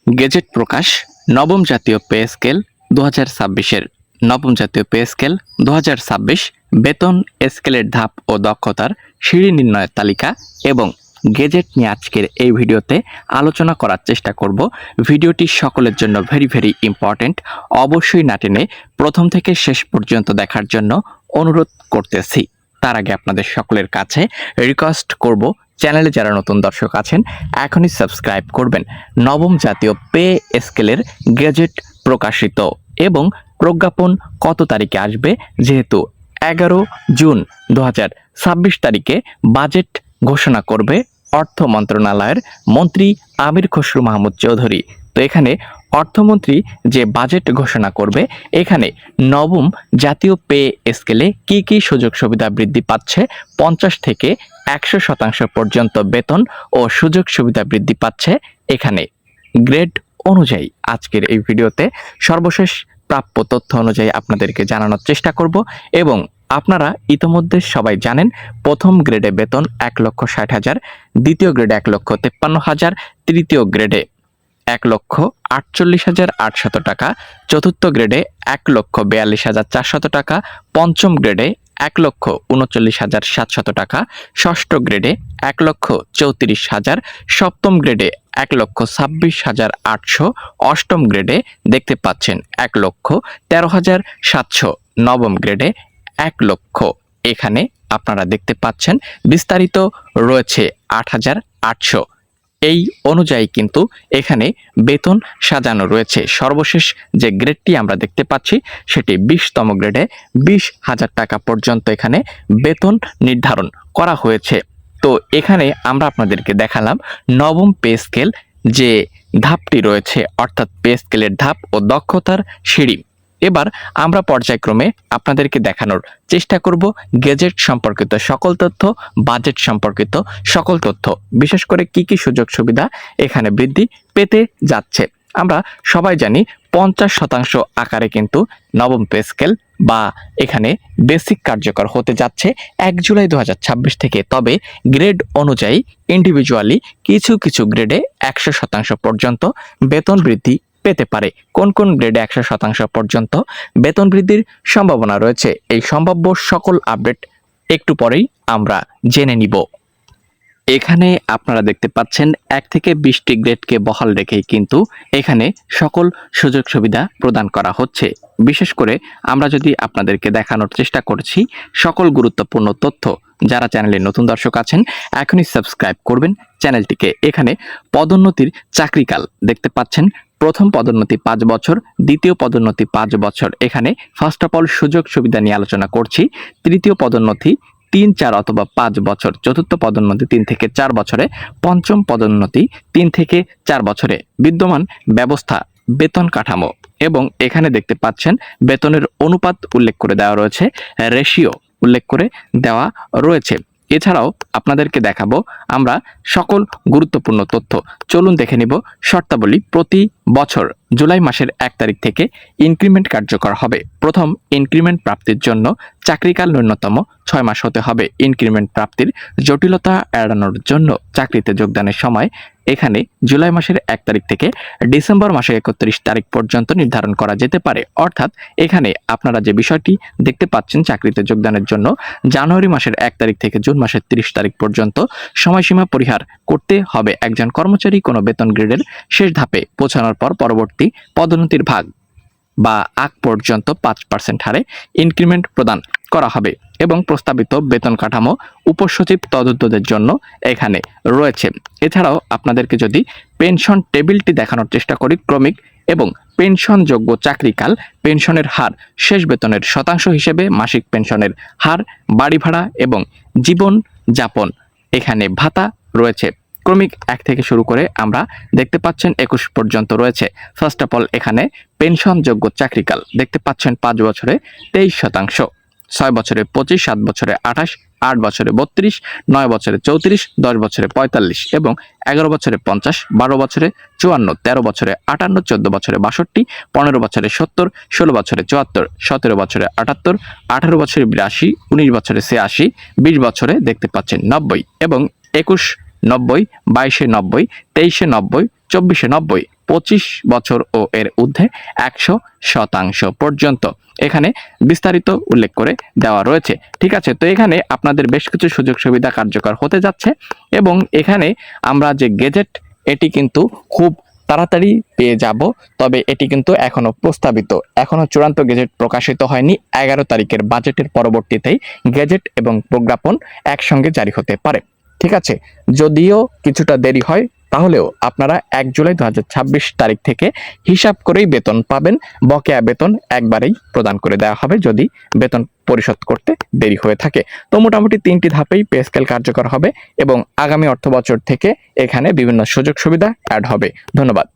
Gazette প্রকাশ নবম জাতীয় pay scale 2026-এর নবম জাতীয় পে স্কেল 2026 বেতন স্কেলের ধাপ ও দক্ষতার সিঁড়ি নির্ণয়ের তালিকা এবং গেজেট নিয়ে আজকের এই ভিডিওতে আলোচনা করার চেষ্টা করব। ভিডিওটি সকলের জন্য ভেরি ইম্পর্টেন্ট। অবশ্যই না টেনে প্রথম থেকে শেষ পর্যন্ত দেখার জন্য অনুরোধ করতেছি। তার আগে আপনাদের সকলের কাছে রিকোয়েস্ট করব, চ্যানেলে যারা নতুন দর্শক আছেন এখনই সাবস্ক্রাইব করবেন। নবম জাতীয় পে স্কেলের গেজেট প্রকাশিত এবং প্রজ্ঞাপন কত তারিখে আসবে, যেহেতু 11 জুন 2026 তারিখে বাজেট ঘোষণা করবে অর্থ মন্ত্রণালয়ের মন্ত্রী আমির খসরু মাহমুদ চৌধুরী। তো এখানে অর্থমন্ত্রী যে বাজেট ঘোষণা করবে, এখানে নবম জাতীয় পে স্কেলে কি কি সুযোগ সুবিধা বৃদ্ধি পাচ্ছে, 50 থেকে 100% পর্যন্ত বেতন ও সুযোগ সুবিধা বৃদ্ধি পাচ্ছে এখানে গ্রেড অনুযায়ী। আজকের এই ভিডিওতে সর্বশেষ প্রাপ্য তথ্য অনুযায়ী আপনাদেরকে জানানোর চেষ্টা করব। এবং আপনারা ইতোমধ্যে সবাই জানেন, প্রথম গ্রেডে বেতন 1,60,000, দ্বিতীয় গ্রেডে 1,53,000, তৃতীয় গ্রেডে 1,48,800 টাকা, চতুর্থ গ্রেডে 1,42,400 টাকা, পঞ্চম গ্রেডে 1,39,700 টাকা, ষষ্ঠ গ্রেডে 1,34,000, সপ্তম গ্রেডে 1,26,800, অষ্টম গ্রেডে দেখতে পাচ্ছেন 1,13,700, নবম গ্রেডে 1,00,000। এখানে আপনারা দেখতে পাচ্ছেন বিস্তারিত রয়েছে 8,800। এই অনুযায়ী কিন্তু এখানে বেতন সাজানো রয়েছে। সর্বশেষ যে গ্রেডটি আমরা দেখতে পাচ্ছি সেটি 20তম গ্রেডে 20,000 টাকা পর্যন্ত এখানে বেতন নির্ধারণ করা হয়েছে। তো এখানে আমরা আপনাদেরকে দেখালাম নবম পে স্কেল যে ধাপটি রয়েছে, অর্থাৎ পে স্কেলের ধাপ ও দক্ষতার সিঁড়ি। এবার আমরা পর্যায়ক্রমে আপনাদেরকে দেখানোর চেষ্টা করব গেজেট সম্পর্কিত সকল তথ্য, বাজেট সম্পর্কিত সকল তথ্য, বিশেষ করে কি কি সুযোগ সুবিধা এখানে বৃদ্ধি পেতে যাচ্ছে। আমরা সবাই জানি 50% আকারে কিন্তু নবম পে স্কেল বা এখানে বেসিক কার্যকর হতে যাচ্ছে 1 জুলাই 2026 থেকে। তবে গ্রেড অনুযায়ী ইন্ডিভিজুয়ালি কিছু গ্রেডে 100% পর্যন্ত বেতন বৃদ্ধি পেতে পারে। কোন কোন গ্রেডে 100% পর্যন্ত বেতন বৃদ্ধির সম্ভাবনা রয়েছে, এই সম্ভাব্য সকল আপডেট একটু পরেই আমরা জেনে নিব। এখানে আপনারা দেখতে পাচ্ছেন 1 থেকে 20টি গ্রেডকে বহাল রেখেই কিন্তু এখানে সকল সুযোগ সুবিধা প্রদান করা হচ্ছে। বিশেষ করে আমরা যদি আপনাদেরকে দেখানোর চেষ্টা করছি সকল গুরুত্বপূর্ণ তথ্য, যারা চ্যানেলে নতুন দর্শক আছেন এখনই সাবস্ক্রাইব করবেন চ্যানেলটিকে। এখানে পদোন্নতির চাকরিকাল দেখতে পাচ্ছেন, প্রথম পদোন্নতি 5 বছর, দ্বিতীয় পদোন্নতি 5 বছর। এখানে ফার্স্ট অফ অল সুযোগ সুবিধা নিয়ে আলোচনা করছি। তৃতীয় পদোন্নতি 3, 4 অথবা 5 বছর, চতুর্থ পদোন্নতি 3 থেকে 4 বছরে, পঞ্চম পদোন্নতি 3 থেকে 4 বছরে। বিদ্যমান ব্যবস্থা, বেতন কাঠামো এবং এখানে দেখতে পাচ্ছেন বেতনের অনুপাত উল্লেখ করে দেওয়া রয়েছে, রেশিও উল্লেখ করে দেওয়া রয়েছে। এছাড়াও আপনাদেরকে দেখাবো আমরা সকল গুরুত্বপূর্ণ তথ্য। চলুন দেখে নিব শর্তাবলী। প্রতি বছর জুলাই মাসের 1 তারিখ থেকে ইনক্রিমেন্ট কার্যকর হবে। প্রথম ইনক্রিমেন্ট প্রাপ্তির জন্য চাকরিকাল ন্যূনতম 6 মাস হতে হবে। ইনক্রিমেন্ট প্রাপ্তির জটিলতা এড়ানোর জন্য চাকরিতে যোগদানের সময় এখানে জুলাই মাসের 1 তারিখ থেকে ডিসেম্বর মাসের 31 তারিখ পর্যন্ত নির্ধারণ করা যেতে পারে। অর্থাৎ এখানে আপনারা যে বিষয়টি দেখতে পাচ্ছেন, চাকরিতে যোগদানের জন্য জানুয়ারি মাসের 1 তারিখ থেকে জুন মাসের 30 তারিখ পর্যন্ত সময়সীমা পরিহার করতে হবে। একজন কর্মচারী কোনো বেতন গ্রেডের শেষ ধাপে পৌঁছানোর পর পরবর্তী পদোন্নতির ভাগ বা আগ পর্যন্ত 5% হারে ইনক্রিমেন্ট প্রদান করা হবে। এবং প্রস্তাবিত বেতন কাঠামো উপসচিব তদুর্ধ্বদের জন্য এখানে রয়েছে। এছাড়াও আপনাদেরকে যদি পেনশন টেবিলটি দেখানোর চেষ্টা করি, ক্রমিক এবং পেনশনযোগ্য চাকরিকাল, পেনশনের হার শেষ বেতনের শতাংশ হিসেবে, মাসিক পেনশনের হার, বাড়ি ভাড়া এবং জীবন যাপন এখানে ভাতা রয়েছে। ক্রমিক 1 থেকে শুরু করে আমরা দেখতে পাচ্ছেন 21 পর্যন্ত রয়েছে। ফার্স্ট অফ অল এখানে পেনশনযোগ্য চাকরিকাল দেখতে পাচ্ছেন 5 বছরে 23%, 6 বছরে 25, 7 বছরে 28, 8 বছরে 32, 9 বছরে 34, 10 বছরে 45 এবং 11 বছরে 50, 12 বছরে 54, 13 বছরে 58, 14 বছরে 62, 15 বছরে 70, 16 বছরে 74, 17 বছরে 78, 18 বছরে 82, 19 বছরে 86, 20 বছরে দেখতে পাচ্ছেন 90 এবং 21 90, 22-এ 90, 23-এ 90, 24-এ 90, 25 বছর ও এর ঊর্ধ্বে 100% পর্যন্ত এখানে বিস্তারিত উল্লেখ করে দেওয়া রয়েছে। ঠিক আছে, তো এখানে আপনাদের বেশ কিছু সুযোগ সুবিধা কার্যকর হতে যাচ্ছে এবং এখানে আমরা যে গেজেট এটি কিন্তু খুব তাড়াতাড়ি পেয়ে যাব, তবে এটি কিন্তু এখনো প্রস্তাবিত, এখনো চূড়ান্ত গেজেট প্রকাশিত হয়নি। 11 তারিখের বাজেটের পরবর্তীতেই গেজেট এবং প্রজ্ঞাপন একসঙ্গে জারি হতে পারে। ঠিক আছে, যদিও কিছুটা দেরি হয় তাহলেও আপনারা 1 জুলাই 2026 তারিখ থেকে হিসাব করেই বেতন পাবেন। বকেয়া বেতন একবারেই প্রদান করে দেওয়া হবে যদি বেতন পরিশোধ করতে দেরি হয়ে থাকে। তো মোটামুটি 3টি ধাপেই পে স্কেল কার্যকর হবে এবং আগামী অর্থবছর থেকে এখানে বিভিন্ন সুযোগ সুবিধা অ্যাড হবে। ধন্যবাদ।